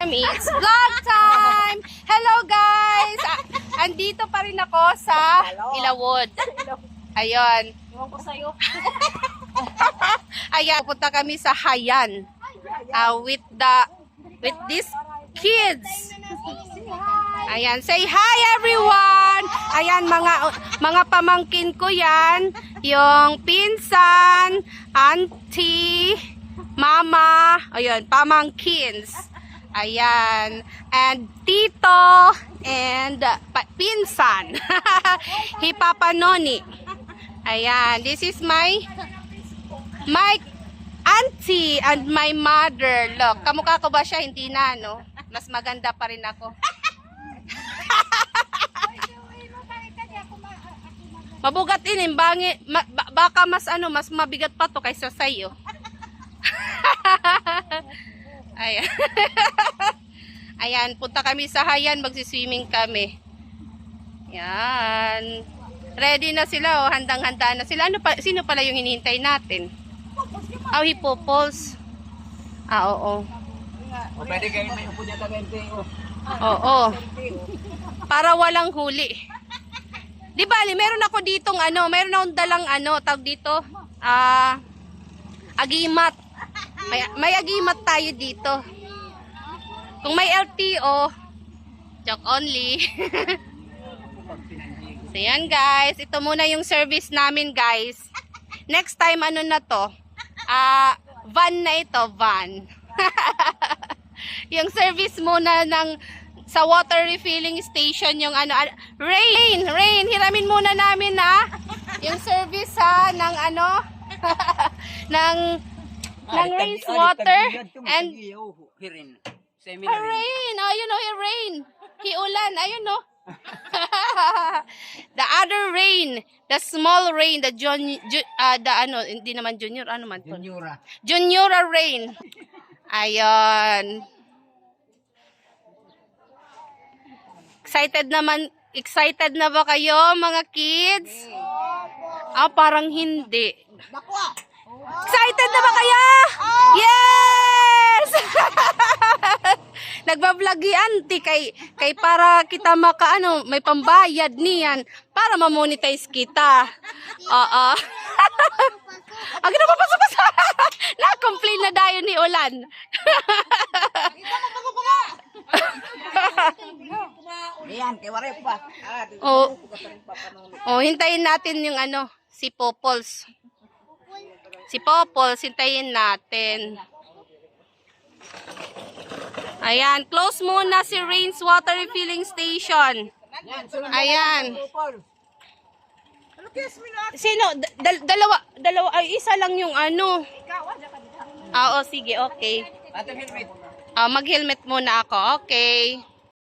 It's vlog time! Hello guys! Andito pa rin ako sa Ilawod. Ayun. Iwan ko sa'yo. Ayan, punta kami sa Hayan. With these kids. Ayan, say hi everyone! Ayan, mga pamangkin ko yan. Yung pinsan, auntie, mama, ayun, pamangkins. Ayan, and tito, and pinsan. Hipapa Noni. Ayan, this is my auntie and my mother. Look, kamukha ko ba siya? Hindi na, no? Mas maganda pa rin ako. Mabugat din, baka mas mabigat pa to kaysa sa'yo. Ayan. Ayan, punta kami sa Hayan, magsiswimming kami. Yan. Ready na sila, oh, handang-handa na sila. Sino pala yung hinihintay natin? Oh, hippopoles. Oo. O pwede kayo may upo niya tagayente. Oo. Para walang huli. Di bali, meron ako ditong meron akong dalang tawag dito, agimat. May agimat tayo dito. Kung may LTO, joke only. So yan guys, ito muna yung service namin guys. Next time na to? Van na ito, van. Yung service muna sa water refilling station, yung rain, hiramin muna namin yung service ng ng rain's water and rain, ayun rain, hiulan, ayun the other rain, the small rain, the hindi naman junior, man to? Juniora rain. Ayun. Excited na ba kayo mga kids? Parang hindi. Excited na ba kayo? Yes! Nagbablog auntie kay para kita may pambayad niyan para ma-monetize kita. Oo. Ang napapasok sa na-complain na dayon ni Ulan. Ayan, kay wari pa. Hintayin natin yung si Popols. Si Popols, hintayin natin. Ayan, close muna si Rain's Water Refilling Station. Ayan. Sino? Dalawa, isa lang yung Oo, sige, okay. Mag-helmet muna ako, okay.